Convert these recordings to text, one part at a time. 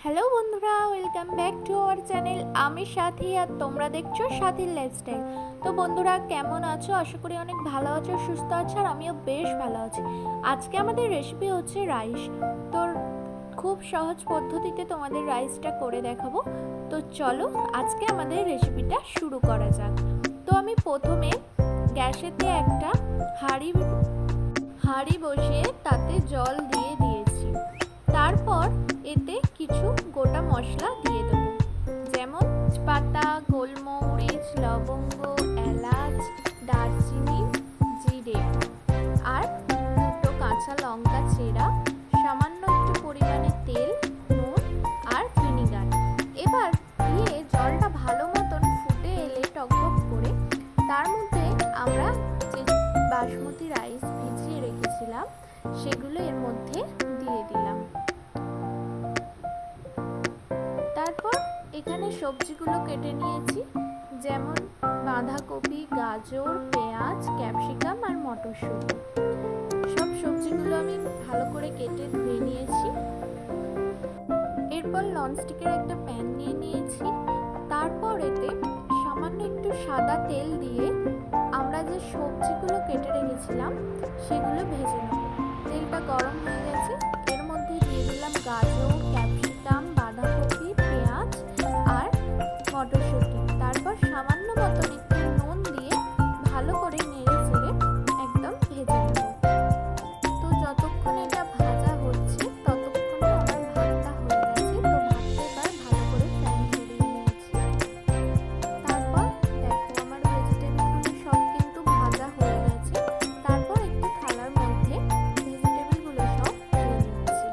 Hello বন্ধুরা, welcome back to our channel. আমি সাথী আর তোমরা দেখছো সাথীর লাইফস্টাইল। তো বন্ধুরা, কেমন আছো? আশা করি অনেক ভালো আছো, সুস্থ আছো, আর আমিও বেশ ভালো আছি। আজকে আমাদের রেসিপি হচ্ছে রাইস। তো খুব সহজ পদ্ধতিতে তোমাদের রাইসটা করে দেখাবো। তো চলো আজকে আমাদের রেসিপিটা শুরু করা যাক। তো আমি প্রথমে গ্যাসেতে একটা হাঁড়ি বসিয়ে তাতে জল দিয়ে দিয়েছি। তারপর এতে কিছু গোটা মশলা দিয়ে দেবো, যেমন তেজপাতা, গোলমরিচ, লবঙ্গ, এলাচ, দারচিনি, জিরে, আর দুটো কাঁচা লঙ্কা চেরা, সামান্য একটু পরিমাণে তেল, নুন আর ভিনিগার। এবার দিয়ে জলটা ভালো মতন ফুটে এলে টকবক করে তার মধ্যে আমরা যে বাসমতি রাইস ভিজিয়ে রেখেছিলাম সেগুলো এর মধ্যে দিয়ে দিলাম। তারপর এখানে সবজিগুলো কেটে নিয়েছি, যেমন বাঁধাকপি, গাজর, পেঁয়াজ, ক্যাপসিকাম আর মটরশুঁটি। সব সবজিগুলো আমি ভালো করে কেটে ধুয়ে নিয়েছি। এরপর ননস্টিকের একটা প্যান নিয়ে নিয়েছি। তারপর এতে সামান্য একটু সাদা তেল দিয়ে আমরা যে সবজিগুলো কেটে রেখেছিলাম সেগুলো ভেজে নেব। তেলটা গরম হয়ে গেছে, এর মধ্যে দিয়ে দিলাম গাজর, ক্যাপসিকাম, বাঁধাকপি, পেঁয়াজ আর মটরশুঁটি। তারপর সামান্য মতন একটু নুন দিয়ে ভালো করে নেড়ে চেড়ে একদম ভেজে নেব। তো যতক্ষণ এটা ভাজা হচ্ছে ততক্ষণে আমার ভাতটা হয়ে গেছে। তো ভাতটা এবার ভালো করে ফ্যান ঝরিয়ে নিয়েছি। তারপর দেখো আমার ভেজিটেবলগুলো সব কিন্তু ভাজা হয়ে গেছে। তারপর একটু থালার মধ্যে ভেজিটেবলগুলো সব ঢেলে নিচ্ছি।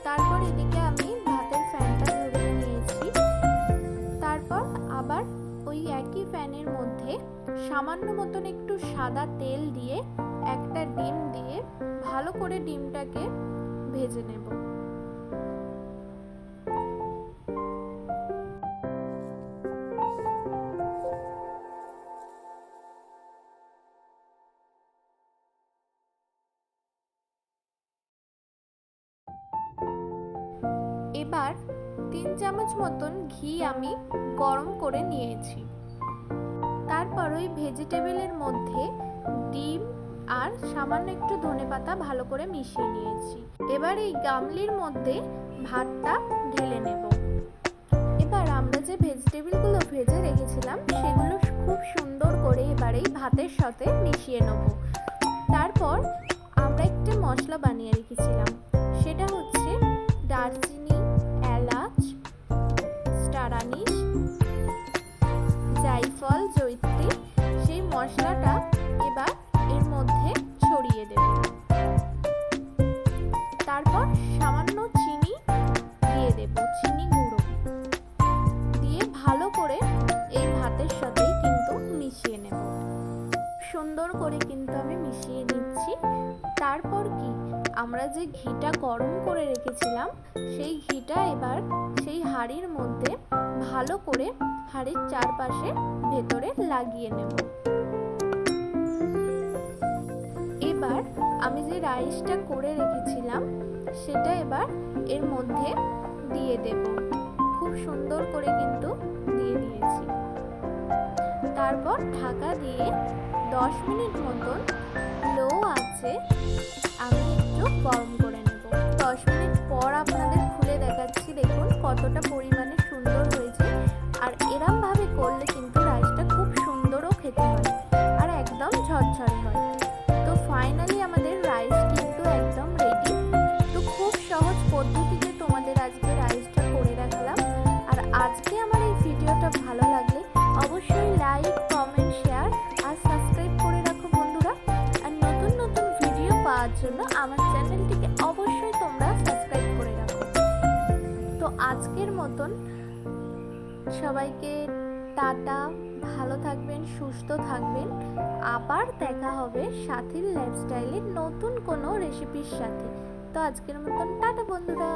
তারপর এদিকে আমি ভাতের ফ্যানটা ঝরিয়ে নিয়েছি। তারপর আবার ওই একই ফ্যানের মধ্যে সামান্য মতন একটু সাদা তেল দিয়ে একটা ডিম দিয়ে ভালো করে ডিমটাকে ভেজে নেব। এবার 3 চামচ মতন ঘি আমি গরম করে নিয়েছি। তারপর ওই ভেজিটেবলের মধ্যে ডিম আর সামান্য একটু ধনেপাতা ভালো করে মিশিয়ে নিয়েছি। এবার এই গামলির মধ্যে ভাতটা ঢেলে নেব। এবার আমরা যে ভেজিটেবলগুলো ভেজে রেখেছিলাম সেগুলো খুব সুন্দর করে এবার এই ভাতের সাথে মিশিয়ে নেব। তারপর আমরা একটা মশলা বানিয়ে রেখেছিলাম, সেটা হচ্ছে দারচিনি, এলাচ, স্টার আনিস, জায়ফল, জয়িত্রী। সেই মশলাটা এবার এর মধ্যে ছড়িয়ে দেব। তারপর সামান্য চিনি দিয়ে দেব, চিনি গুঁড়ো দিয়ে ভালো করে এই ভাতের সাথেই কিন্তু মিশিয়ে নেব। সুন্দর করে কিন্তু আমি মিশিয়ে নিচ্ছি। তারপর কি, আমরা যে ঘিটা গরম করে রেখেছিলাম সেই ঘিটা এবার সেই হাঁড়ির মধ্যে ভালো করে হাঁড়ির চারপাশে ভেতরে লাগিয়ে নেব। এবার আমি যে রাইসটা করে রেখেছিলাম সেটা এবার এর মধ্যে দিয়ে দেব। খুব সুন্দর করে কিন্তু দিয়ে দিয়েছি। তারপর ঢাকা দিয়ে 10 মিনিট মতন লো আছে আমি একটু গরম করে নেব। 10 মিনিট পর আপনাদের খুলে দেখাচ্ছি, দেখুন কতটা পরিমাণে সুন্দর হয়েছে। আর এরম ভাবে করলে কিন্তু রাইসটা খুব সুন্দরও খেতে হয় আর একদম ঝরঝরে হয়। তো ফাইনালি আমাদের রাইস কিন্তু একদম রেডি। তো খুব সহজ পদ্ধতিতে তোমাদের আজকে রাইসটা করে দেখালাম। আর আজকে আমার এই ভিডিওটা ভালো লাগলে অবশ্যই লাইক, কমেন্ট, শেয়ার আর সাবস্ক্রাইব করে রাখো বন্ধুরা। আর নতুন নতুন ভিডিও পাওয়ার জন্য আমার চ্যানেলটিকে অবশ্যই তোমরা সাবস্ক্রাইব করে রাখো। তো আজকের মতন সবাইকে টাটা, ভালো থাকবেন, সুস্থ থাকবেন। আবার দেখা হবে সাথীর লাইফস্টাইলের নতুন কোনো রেসিপির সাথে। তো আজকের মতন টাটা বন্ধুরা।